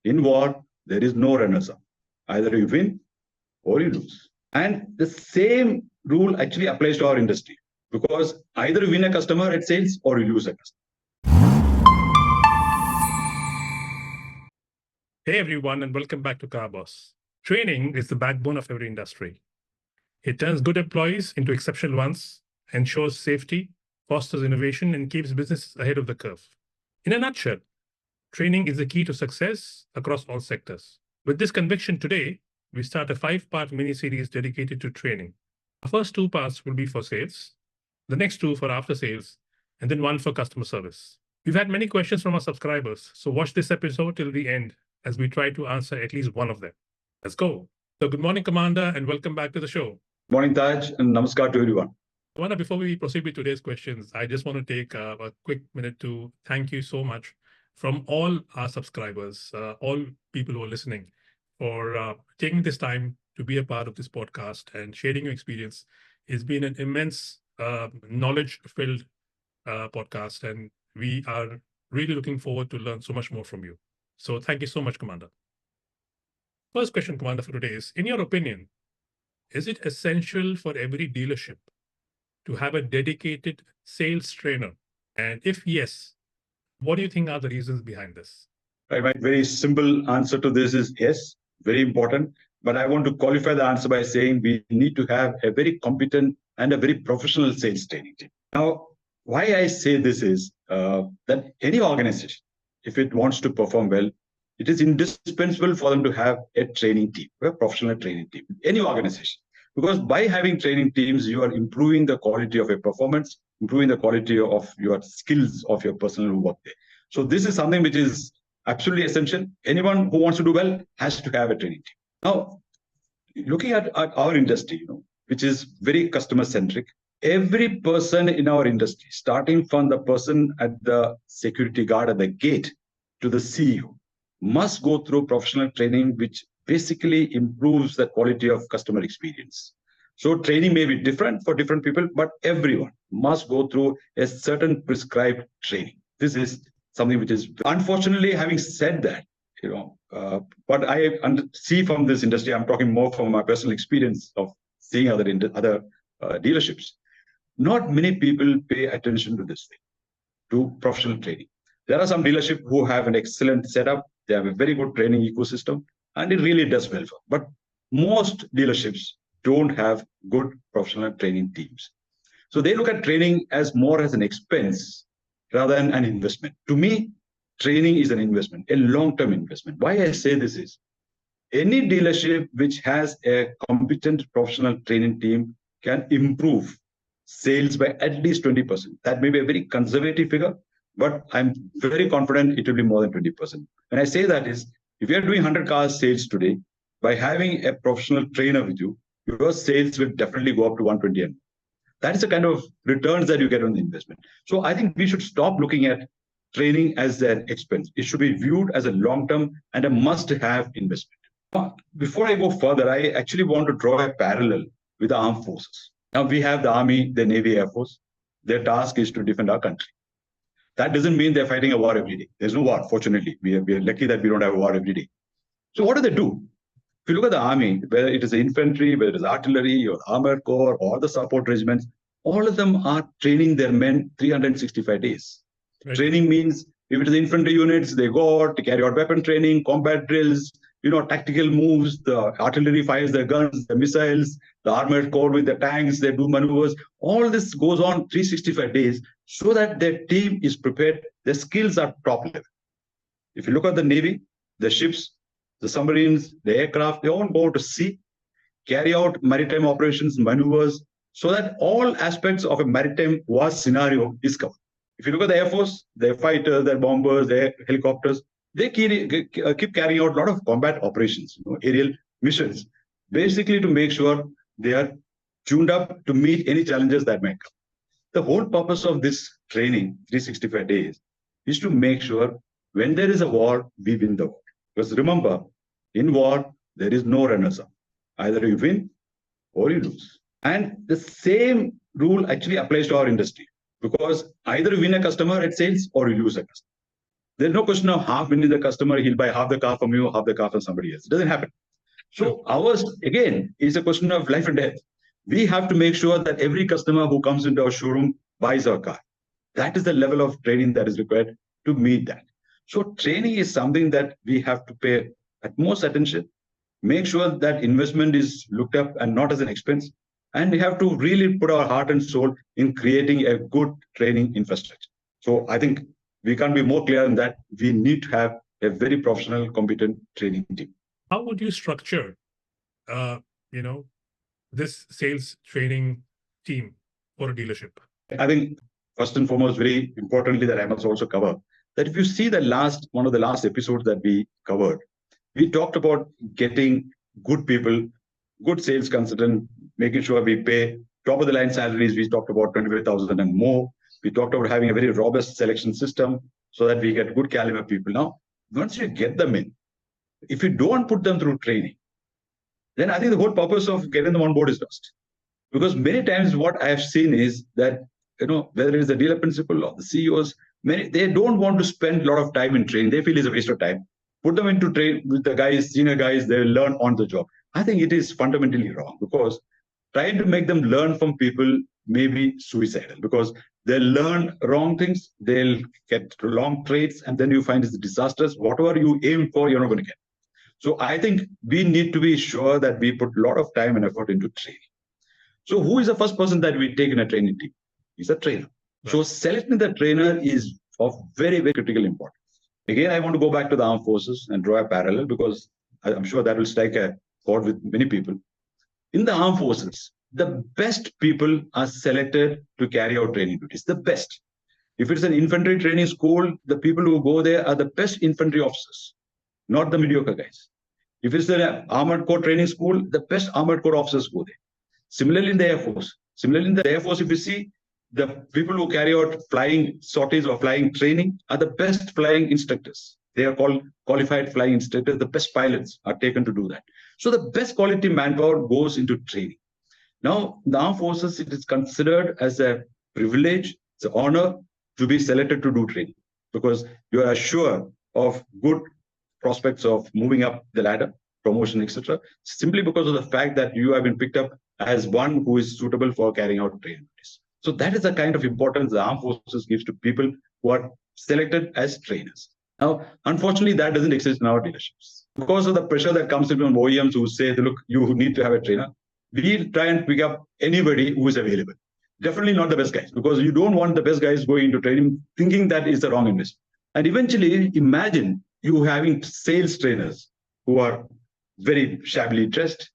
In war, there is no runners-up. Either you win or you lose. And the same rule actually applies to our industry because either you win a customer at sales or you lose a customer. Hey everyone, and welcome back to CarBoss. Training is the backbone of every industry. It turns good employees into exceptional ones, ensures safety, fosters innovation, and keeps businesses ahead of the curve. In a nutshell, training is the key to success across all sectors. With this conviction today, we start a 5-part mini-series dedicated to training. The first 2 parts will be for sales, the next 2 for after sales, and then 1 for customer service. We've had many questions from our subscribers, so watch this episode till the end as we try to answer at least one of them. Let's go. So good morning, Commander, and welcome back to the show. Morning, Taj, and namaskar to everyone. Commander, before we proceed with today's questions, I just want to take a quick minute to thank you so much from all our subscribers, all people who are listening, for taking this time to be a part of this podcast and sharing your experience. It's been an immense knowledge-filled podcast, and we are really looking forward to learn so much more from you. So thank you so much, Commander. First question, Commander, for today is, in your opinion, is it essential for every dealership to have a dedicated sales trainer? And if yes, what do you think are the reasons behind this? Right, my very simple answer to this is yes, very important. But I want to qualify the answer by saying we need to have a very competent and a very professional sales training team. Now, why I say this is that any organization, if it wants to perform well, it is indispensable for them to have a training team, a professional training team, any organization. Because by having training teams, you are improving the quality of your performance, improving the quality of your skills of your personnel who work there. So this is something which is absolutely essential. Anyone who wants to do well has to have a training team. Now, looking at our industry, which is very customer-centric, every person in our industry, starting from the person at the security guard at the gate to the CEO, must go through professional training, which basically improves the quality of customer experience. So training may be different for different people, but everyone must go through a certain prescribed training. This is something which is, unfortunately, having said that, what I see from this industry, I'm talking more from my personal experience of seeing other dealerships. Not many people pay attention to this thing, to professional training. There are some dealerships who have an excellent setup. They have a very good training ecosystem, and it really does well for them. But most dealerships don't have good professional training teams. So they look at training as more as an expense rather than an investment. To me, training is an investment, a long-term investment. Why I say this is, any dealership which has a competent professional training team can improve sales by at least 20%. That may be a very conservative figure, but I'm very confident it will be more than 20%. When I say that is, if you are doing 100 cars sales today, by having a professional trainer with you, your sales will definitely go up to 120. That is the kind of returns that you get on the investment. So I think we should stop looking at training as an expense. It should be viewed as a long-term and a must-have investment. Before I go further, I actually want to draw a parallel with the armed forces. Now, we have the Army, the Navy, Air Force. Their task is to defend our country. That doesn't mean they're fighting a war every day. There's no war, fortunately. We are lucky that we don't have a war every day. So what do they do? If you look at the Army, whether it is the infantry, whether it is artillery or armored corps or the support regiments, all of them are training their men 365 days. Right. Training means if it is infantry units, they go out to carry out weapon training, combat drills, tactical moves. The artillery fires their guns, the missiles, the armored corps with the tanks, they do maneuvers. All this goes on 365 days so that their team is prepared. Their skills are top level. If you look at the Navy, the ships, the submarines, the aircraft, they all go to sea, carry out maritime operations, maneuvers, so that all aspects of a maritime war scenario is covered. If you look at the Air Force, their fighters, their bombers, their helicopters, they keep carrying out a lot of combat operations, aerial missions, basically to make sure they are tuned up to meet any challenges that might come. The whole purpose of this training, 365 days, is to make sure when there is a war, we win the war. Because remember, in war, there is no runners-up. Either you win or you lose. And the same rule actually applies to our industry, because either you win a customer at sales or you lose a customer. There's no question of half when the customer, he'll buy half the car from you, half the car from somebody else. It doesn't happen. So ours, again, is a question of life and death. We have to make sure that every customer who comes into our showroom buys our car. That is the level of training that is required to meet that. So training is something that we have to pay utmost attention, make sure that investment is looked up and not as an expense. And we have to really put our heart and soul in creating a good training infrastructure. So I think we can't be more clear on that. We need to have a very professional, competent training team. How would you structure, this sales training team for a dealership? I think first and foremost, very importantly, that I must also cover that if you see one of the last episodes that we covered, we talked about getting good people, good sales consultant, making sure we pay top of the line salaries. We talked about 25,000 and more. We talked about having a very robust selection system so that we get good caliber people. Now, once you get them in, if you don't put them through training, then I think the whole purpose of getting them on board is lost. Because many times what I have seen is that, whether it is the dealer principal or the CEOs, they don't want to spend a lot of time in training. They feel it's a waste of time. Put them into train with the guys, senior guys, they will learn on the job. I think it is fundamentally wrong because trying to make them learn from people may be suicidal because they'll learn wrong things, they'll get wrong traits, and then you find it's disastrous. Whatever you aim for, you're not going to get. So I think we need to be sure that we put a lot of time and effort into training. So who is the first person that we take in a training team? He's a trainer. Right. So selecting the trainer is of very, very critical importance. Again, I want to go back to the armed forces and draw a parallel because I'm sure that will strike a chord with many people. In the armed forces, the best people are selected to carry out training duties, the best. If it's an infantry training school, the people who go there are the best infantry officers, not the mediocre guys. If it's an armored corps training school, the best armored corps officers go there. Similarly, in the Air Force. If you see, the people who carry out flying sorties or flying training are the best flying instructors. They are called qualified flying instructors. The best pilots are taken to do that. So the best quality manpower goes into training. Now, in the armed forces, it is considered as a privilege, it's an honor to be selected to do training because you are assured of good prospects of moving up the ladder, promotion, etc., simply because of the fact that you have been picked up as one who is suitable for carrying out training duties. So that is the kind of importance the armed forces gives to people who are selected as trainers. Now, unfortunately, that doesn't exist in our dealerships. Because of the pressure that comes in from OEMs who say, look, you need to have a trainer, we try and pick up anybody who is available. Definitely not the best guys, because you don't want the best guys going into training thinking that is the wrong investment. And eventually, imagine you having sales trainers who are very shabbily dressed,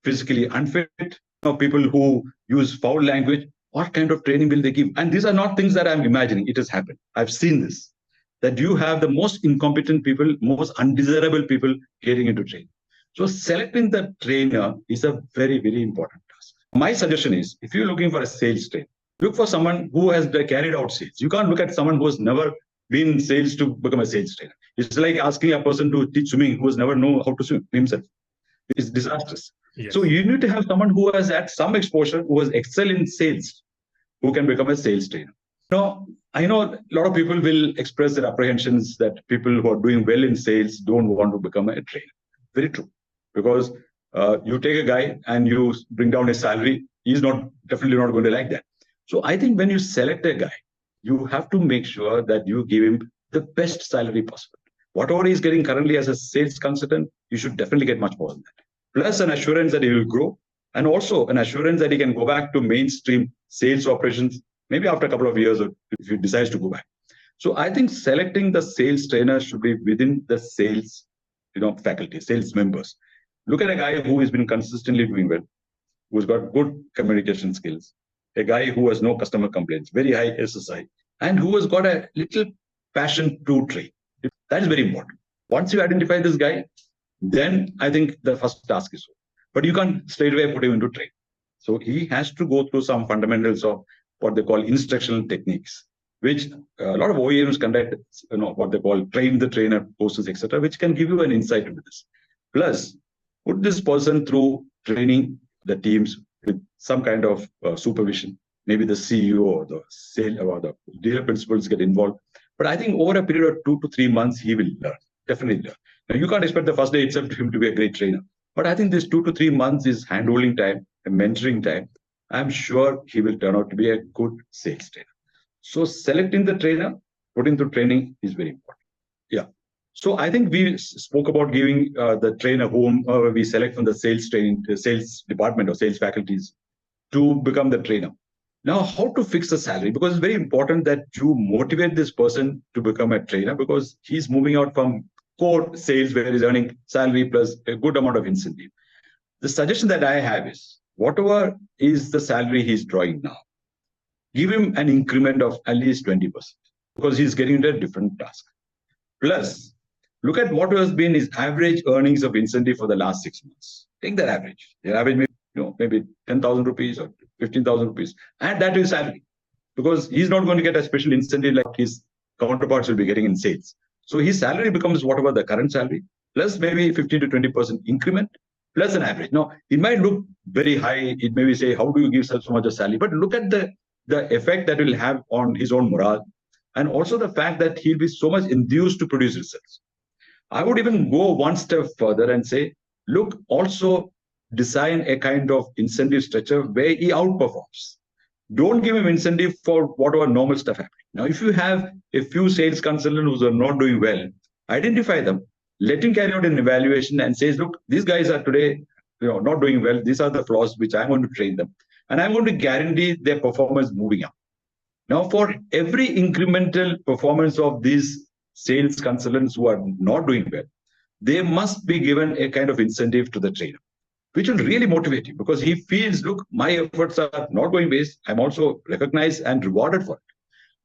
physically unfit, people who use foul language. What kind of training will they give? And these are not things that I'm imagining. It has happened. I've seen this, that you have the most incompetent people, most undesirable people getting into training. So selecting the trainer is a very, very important task. My suggestion is, if you're looking for a sales trainer, look for someone who has carried out sales. You can't look at someone who has never been in sales to become a sales trainer. It's like asking a person to teach swimming who has never known how to swim himself. It's disastrous. Yes. So you need to have someone who has had some exposure, who has excelled in sales, who can become a sales trainer. Now, I know a lot of people will express their apprehensions that people who are doing well in sales don't want to become a trainer. Very true. Because you take a guy and you bring down his salary, he's definitely not going to like that. So I think when you select a guy, you have to make sure that you give him the best salary possible. Whatever he's getting currently as a sales consultant, you should definitely get much more than that. Plus an assurance that he will grow, and also an assurance that he can go back to mainstream sales operations, maybe after a couple of years, or if he decides to go back. So I think selecting the sales trainer should be within the sales, faculty, sales members. Look at a guy who has been consistently doing well, who's got good communication skills, a guy who has no customer complaints, very high SSI, and who has got a little passion to trade. That is very important. Once you identify this guy, then I think the first task is over. But you can't straight away put him into trade. So he has to go through some fundamentals of what they call instructional techniques, which a lot of OEMs conduct, what they call train the trainer courses, etc., which can give you an insight into this. Plus, put this person through training the teams with some kind of supervision. Maybe the CEO or the sales or the dealer principals get involved. But I think over a period of 2 to 3 months, he will learn, definitely learn. Now, you can't expect the first day itself to him to be a great trainer. But I think this 2 to 3 months is handholding time, a mentoring time. I'm sure he will turn out to be a good sales trainer. So selecting the trainer, putting through training is very important. Yeah. So I think we spoke about giving the trainer whom we select from the sales training, sales department or sales faculties to become the trainer. Now, how to fix the salary? Because it's very important that you motivate this person to become a trainer because he's moving out from core sales where he's earning salary plus a good amount of incentive. The suggestion that I have is whatever is the salary he's drawing now, give him an increment of at least 20% because he's getting into a different task. Plus, look at what has been his average earnings of incentive for the last 6 months. Take that average. The average maybe 10,000 rupees or 15,000 rupees, and that is salary because he's not going to get a special incentive like his counterparts will be getting in sales. So his salary becomes whatever the current salary plus maybe 15 to 20% increment plus an average. Now, it might look very high. It may be say, how do you give so much of salary? But look at the effect that will have on his own morale and also the fact that he'll be so much enthused to produce results. I would even go one step further and say, look, also design a kind of incentive structure where he outperforms. Don't give him incentive for whatever normal stuff happening. Now, if you have a few sales consultants who are not doing well, identify them, let him carry out an evaluation and says, look, these guys are today not doing well. These are the flaws which I'm going to train them. And I'm going to guarantee their performance moving up. Now, for every incremental performance of these sales consultants who are not doing well, they must be given a kind of incentive to the trainer, which will really motivate him because he feels, look, my efforts are not going waste. I'm also recognized and rewarded for it.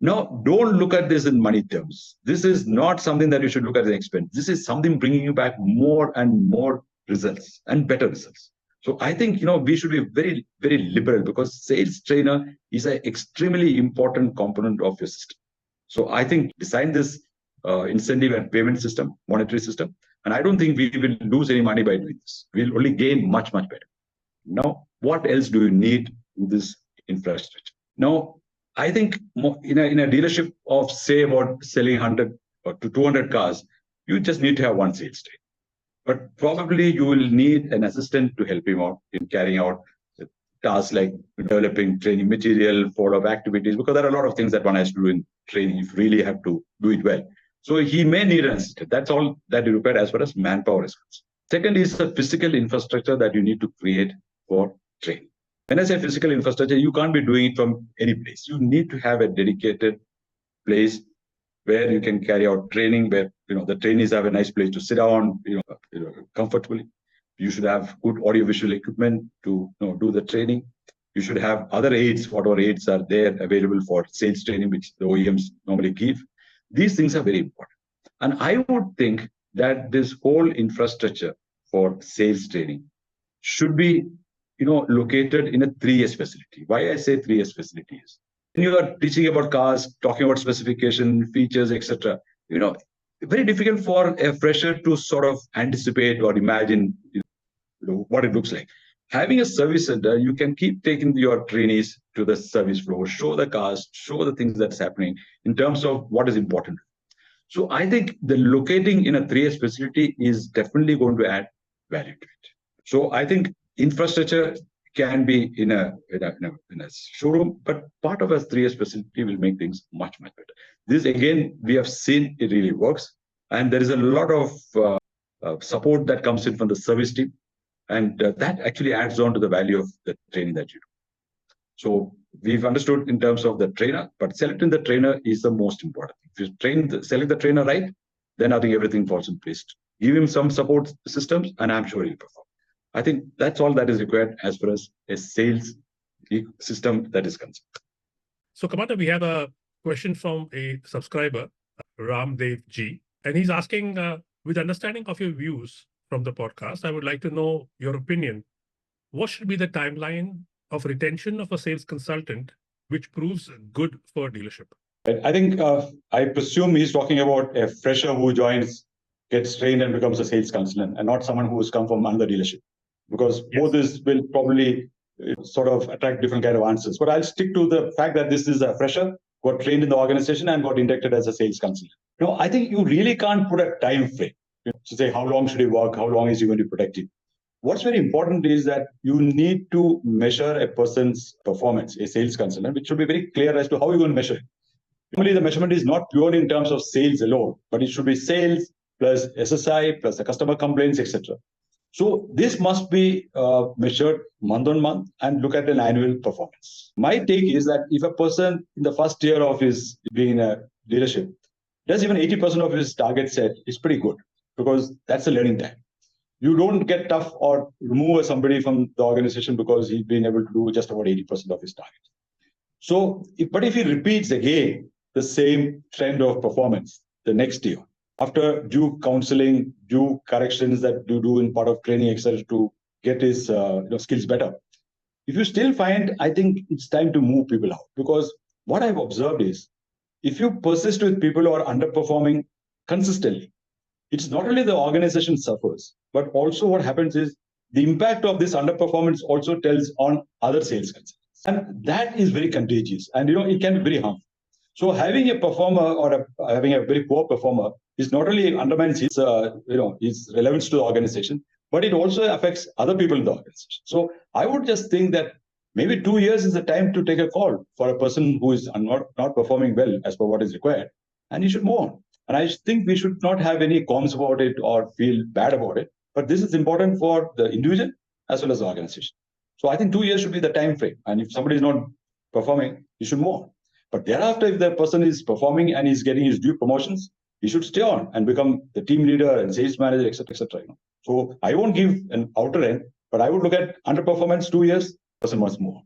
Now, don't look at this in money terms. This is not something that you should look at as an expense. This is something bringing you back more and more results and better results. So I think, we should be very, very liberal because sales trainer is an extremely important component of your system. So I think design this incentive and payment system, monetary system. And I don't think we will lose any money by doing this. We'll only gain much, much better. Now, what else do you need in this infrastructure? Now, I think in a dealership of, say, about selling 100 or to 200 cars, you just need to have one sales trainer. But probably you will need an assistant to help him out in carrying out tasks like developing training material, follow-up activities, because there are a lot of things that one has to do in training if you really have to do it well. So he may need an assistant. That's all that you require as far as manpower is concerned. Second is the physical infrastructure that you need to create for training. When I say physical infrastructure, you can't be doing it from any place. You need to have a dedicated place where you can carry out training, where the trainees have a nice place to sit down, comfortably. You should have good audiovisual equipment to do the training. You should have other aids, whatever aids are there available for sales training, which the OEMs normally give. These things are very important. And I would think that this whole infrastructure for sales training should be located in a 3S facility. Why I say 3S facility is when you are teaching about cars, talking about specification, features, etc. Very difficult for a fresher to sort of anticipate or imagine what it looks like. Having a service center, you can keep taking your trainees to the service floor, show the cars, show the things that's happening in terms of what is important. So I think the locating in a 3S facility is definitely going to add value to it. So I think infrastructure can be in a showroom, but part of a 3S facility will make things much, much better. This, again, we have seen it really works. And there is a lot of support that comes in from the service team. And that actually adds on to the value of the training that you do. So we've understood in terms of the trainer, but selecting the trainer is the most important. If you select the trainer right, then I think everything falls in place. Give him some support systems, and I'm sure he'll perform. I think that's all that is required as far as a sales system that is concerned. So, Kumar, we have a question from a subscriber, Ramdev G, and he's asking, with understanding of your views from the podcast, I would like to know your opinion. What should be the timeline of retention of a sales consultant, which proves good for a dealership? I think I presume he's talking about a fresher who joins, gets trained and becomes a sales consultant, and not someone who has come from another dealership, because both this will probably sort of attract different kind of answers. But I'll stick to the fact that this is a fresher got trained in the organization and got inducted as a sales consultant. I think you really can't put a time frame to say how long should he work, how long is he going to be productive. What's very important is that you need to measure a person's performance, a sales consultant, which should be very clear as to how you're going to measure it. Normally, the measurement is not purely in terms of sales alone, but it should be sales plus SSI plus the customer complaints, etc. So this must be measured month on month and look at an annual performance. My take is that if a person in the first year of his being in a dealership does even 80% of his target set, it's pretty good because that's a learning time. You don't get tough or remove somebody from the organization because he's been able to do just about 80% of his target. So, but if he repeats again the same trend of performance the next year, after due counseling, due corrections that you do in part of training, etc., to get his skills better, if you still find, I think it's time to move people out. Because what I've observed is, if you persist with people who are underperforming consistently, it's not only the organization suffers, but also what happens is the impact of this underperformance also tells on other sales consultants. And that is very contagious. And, it can be very harmful. So having a performer or having a very poor performer is not only undermines his, his relevance to the organization, but it also affects other people in the organization. So I would just think that maybe 2 years is the time to take a call for a person who is not performing well as per what is required, and he should move on. And I think we should not have any qualms about it or feel bad about it. But this is important for the individual as well as the organization. So I think 2 years should be the time frame. And if somebody is not performing, he should move on. But thereafter, if the person is performing and is getting his due promotions, he should stay on and become the team leader and sales manager, etc., etc. So I won't give an outer end, but I would look at underperformance 2 years, person must move on.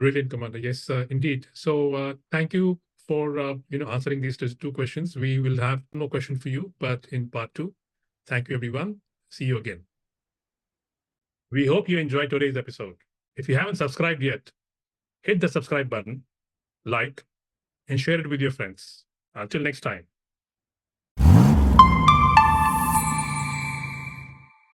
Brilliant, Commander. Yes, indeed. So thank you for answering these two questions. We will have no question for you, but in part 2. Thank you, everyone. See you again. We hope you enjoyed today's episode. If you haven't subscribed yet, hit the subscribe button, like, and share it with your friends. Until next time.